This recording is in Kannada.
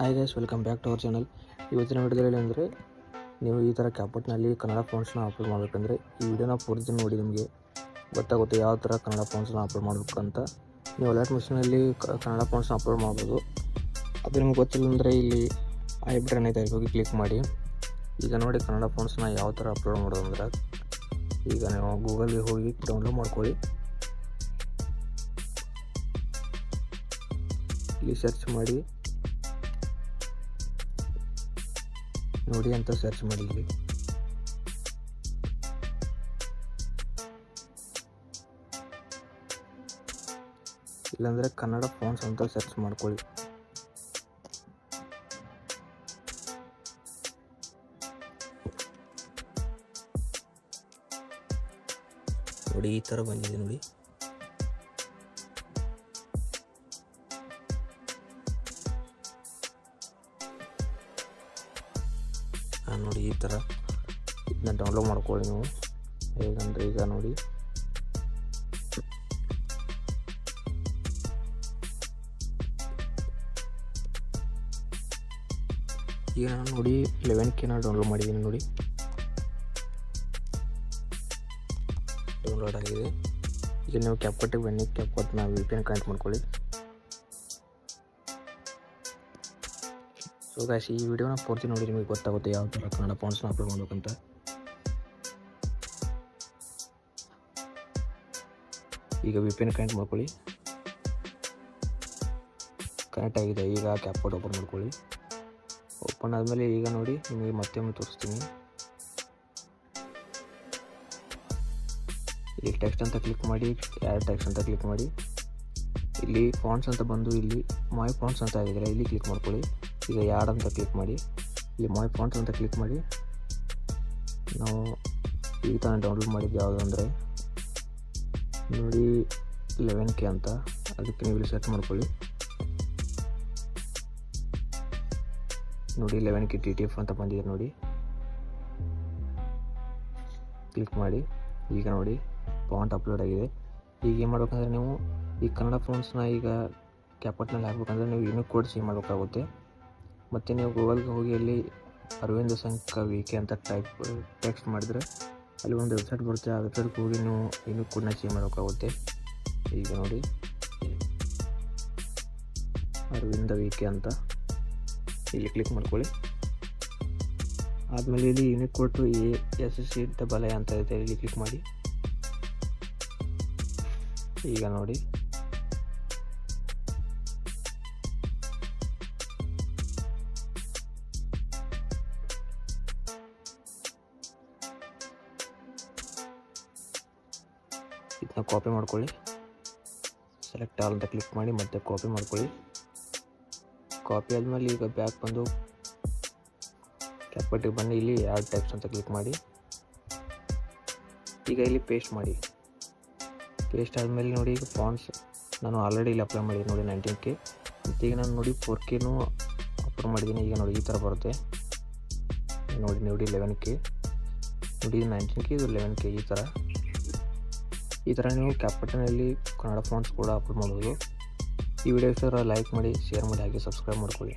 Hi guys, welcome back to our channel. ಇವತ್ತಿನ ವಿಡಿಯೋದಲ್ಲಿ ಅಂದರೆ ನೀವು ಈ ಥರ ಕ್ಯಾಪ್ಕಟ್ನಲ್ಲಿ ಕನ್ನಡ ಫಾಂಟ್ಸ್ನ ಅಪ್ಲೋಡ್ ಮಾಡಬೇಕಂದ್ರೆ ಈ ವಿಡಿಯೋನ ಪೂರ್ತಿ ನೋಡಿ ನಿಮಗೆ ಗೊತ್ತಾಗುತ್ತೆ ಯಾವ ಥರ ಕನ್ನಡ ಫಾಂಟ್ಸ್ನ ಅಪ್ಲೋಡ್ ಮಾಡಬೇಕು ಅಂತ. ನೀವು ಅಲರ್ಟ್ ಮಿಷನಲ್ಲಿ ಕನ್ನಡ ಫಾಂಟ್ಸ್ನ ಅಪ್ಲೋಡ್ ಮಾಡ್ಬೋದು. ಅದು ನಿಮ್ಗೆ ಗೊತ್ತಿಲ್ಲ ಅಂದರೆ ಇಲ್ಲಿ ಐ ಬಟನ್ ಐತೆ, ಹೋಗಿ ಕ್ಲಿಕ್ ಮಾಡಿ. ಈಗ ನೋಡಿ ಕನ್ನಡ ಫಾಂಟ್ಸ್ನ ಯಾವ ಥರ ಅಪ್ಲೋಡ್ ಮಾಡೋದು ಅಂದ್ರೆ, ಈಗ ನೀವು ಗೂಗಲ್ಗೆ ಹೋಗಿ ಡೌನ್ಲೋಡ್ ಮಾಡ್ಕೊಳ್ಳಿ. ಇಲ್ಲಿ ಸರ್ಚ್ ಮಾಡಿ ನೋಡಿ ಅಂತ ಸರ್ಚ್ ಮಾಡಿ. ಇಲ್ಲಿ ಇಲ್ಲಾಂದರೆ ಕನ್ನಡ ಫಾಂಟ್ಸ್ ಅಂತ ಸರ್ಚ್ ಮಾಡ್ಕೊಳ್ಳಿ. ನೋಡಿ ಈ ಥರ ಬಂದಿದೆ ನೋಡಿ. ನೋಡಿ ಈ ಥರ ಇದನ್ನ ಡೌನ್ಲೋಡ್ ಮಾಡ್ಕೊಳ್ಳಿ ನೀವು. ಹೇಗಂದರೆ ಈಗ ನೋಡಿ ಈಗ ನಾನು ನೋಡಿ 11K ಡೌನ್ಲೋಡ್ ಮಾಡಿದ್ದೀನಿ ನೋಡಿ. ಡೌನ್ಲೋಡ್ ಆಗಿದೆ. ಈಗ ನೀವು ಕ್ಯಾಪ್ಕಟ್ಟಿಗೆ ಬನ್ನಿ. ಕ್ಯಾಪ್ಕಟ್ನ VPN ಕನೆಕ್ಟ್ ಮಾಡ್ಕೊಳ್ಳಿ. ಸೊ ಗಾಯ್ಸ್, ಈ ವಿಡಿಯೋನ ಪೂರ್ತಿ ನೋಡಿ ನಿಮಗೆ ಗೊತ್ತಾಗುತ್ತೆ ಯಾವ ಥರ ಕನ್ನಡ ಫಾಂಟ್ಸ್ನ ಅಪ್ಲೋಡ್ ಮಾಡಬೇಕಂತ. ಈಗ VPN ಕನೆಕ್ಟ್ ಮಾಡ್ಕೊಳ್ಳಿ. ಕನೆಕ್ಟ್ ಆಗಿದೆ. ಈಗ ಕ್ಯಾಪ್ಕಟ್ ಓಪನ್ ಮಾಡ್ಕೊಳ್ಳಿ. ಓಪನ್ ಆದಮೇಲೆ ಈಗ ನೋಡಿ ನಿಮಗೆ ಮತ್ತೆ ತೋರಿಸ್ತೀನಿ. ಇಲ್ಲಿ ಟೆಕ್ಸ್ಟ್ ಅಂತ ಕ್ಲಿಕ್ ಮಾಡಿ, ಆ್ಯಡ್ ಟೆಕ್ಸ್ಟ್ ಅಂತ ಕ್ಲಿಕ್ ಮಾಡಿ. ಇಲ್ಲಿ ಫಾಂಟ್ಸ್ ಅಂತ ಬಂದು ಇಲ್ಲಿ ಮೈ ಫಾಂಟ್ಸ್ ಅಂತ ಆಗಿದ್ರೆ ಇಲ್ಲಿ ಕ್ಲಿಕ್ ಮಾಡ್ಕೊಳ್ಳಿ. ಈಗ ಯಾಡ್ ಅಂತ ಕ್ಲಿಕ್ ಮಾಡಿ, ಇಲ್ಲಿ ಮೈ ಫಾಂಟ್ಸ್ ಅಂತ ಕ್ಲಿಕ್ ಮಾಡಿ. ನಾವು ಈಗ ತಾನೇ ಡೌನ್ಲೋಡ್ ಮಾಡಿದ್ದು ಯಾವುದು ಅಂದರೆ ನೋಡಿ 11K ಅಂತ. ಅದಕ್ಕೆ ನೀವು ಇಲ್ಲಿ ಸರ್ಚ್ ಮಾಡ್ಕೊಳ್ಳಿ. ನೋಡಿ 11K TTF ಅಂತ ಬಂದಿದೆ ನೋಡಿ. ಕ್ಲಿಕ್ ಮಾಡಿ. ಈಗ ನೋಡಿ ಫಾಂಟ್ ಅಪ್ಲೋಡ್ ಆಗಿದೆ. ಈಗ ಏನು ಮಾಡ್ಬೇಕಂದ್ರೆ ನೀವು ಈ ಕನ್ನಡ ಫಾಂಟ್ಸ್ನ ಈಗ ಕ್ಯಾಪ್ಕಟ್ನಲ್ಲಿ ಹಾಕ್ಬೇಕಂದ್ರೆ ನೀವು ಯೂನಿಕ್ ಕೋಡ್ ಸೇವ್ ಮಾಡಬೇಕಾಗುತ್ತೆ. ಮತ್ತು ನೀವು ಗೂಗಲ್ಗೆ ಹೋಗಿ ಅಲ್ಲಿ ಅರವಿಂದ ಸಂಕ VK ಅಂತ ಟೆಕ್ಸ್ಟ್ ಮಾಡಿದರೆ ಅಲ್ಲಿ ಒಂದು ವೆಬ್ಸೈಟ್ ಬರುತ್ತೆ. ಆ ವೆಬ್ಸೈಟ್ಗೆ ಹೋಗಿ ನೀವು ಯೂನಿಕ್ ಕೋಡ್ನ ಸೇವ್ ಮಾಡಬೇಕಾಗುತ್ತೆ. ಈಗ ನೋಡಿ ಅರವಿಂದ VK ಅಂತ ಇಲ್ಲಿ ಕ್ಲಿಕ್ ಮಾಡ್ಕೊಳ್ಳಿ. ಆದಮೇಲೆ ಇಲ್ಲಿ ಯೂನಿಕ್ ಕೋಡ್ ASC ಅಂತ ಇದೆ, ಇಲ್ಲಿ ಕ್ಲಿಕ್ ಮಾಡಿ. ಈಗ ನೋಡಿ ಇದನ್ನ ಕಾಪಿ ಮಾಡ್ಕೊಳ್ಳಿ. ಸೆಲೆಕ್ಟ್ ಆಲ್ ಅಂತ ಕ್ಲಿಕ್ ಮಾಡಿ ಮತ್ತೆ ಕಾಪಿ ಮಾಡ್ಕೊಳ್ಳಿ. ಕಾಪಿ ಆದಮೇಲೆ ಈಗ ಬ್ಯಾಕ್ ಬಂದು ಕ್ಯಾಪ್ಕಟ್ಟಿಗೆ ಬನ್ನಿ. ಇಲ್ಲಿ ಆ್ಯಡ್ ಟೆಕ್ಸ್ಟ್ ಅಂತ ಕ್ಲಿಕ್ ಮಾಡಿ. ಈಗ ಇಲ್ಲಿ ಪೇಸ್ಟ್ ಮಾಡಿ. ಪೇಸ್ಟ್ ಆದಮೇಲೆ ನೋಡಿ ಈಗ ಫಾಂಟ್ಸ್ ನಾನು ಆಲ್ರೆಡಿ ಇಲ್ಲಿ ಅಪ್ಲೈ ಮಾಡಿದ್ದೀನಿ ನೋಡಿ 19K. ಮತ್ತು ಈಗ ನಾನು ನೋಡಿ 4K ಅಪ್ಲೋಡ್ ಮಾಡಿದ್ದೀನಿ. ಈಗ ನೋಡಿ ಈ ಥರ ಬರುತ್ತೆ ನೋಡಿ. 11K ನೋಡಿ, 19K, ಇದು 11K. ಈ ಥರ ನೀವು ಕ್ಯಾಪ್ಕಟ್ನಲ್ಲಿ ಕನ್ನಡ ಫಾಂಟ್ಸ್ ಕೂಡ ಅಪ್ಲೋಡ್ ಮಾಡ್ಬೋದು. ಈ ವಿಡಿಯೋ ಇಷ್ಟ ಲೈಕ್ ಮಾಡಿ, ಶೇರ್ ಮಾಡಿ, ಹಾಗೆ ಸಬ್ಸ್ಕ್ರೈಬ್ ಮಾಡ್ಕೊಳ್ಳಿ.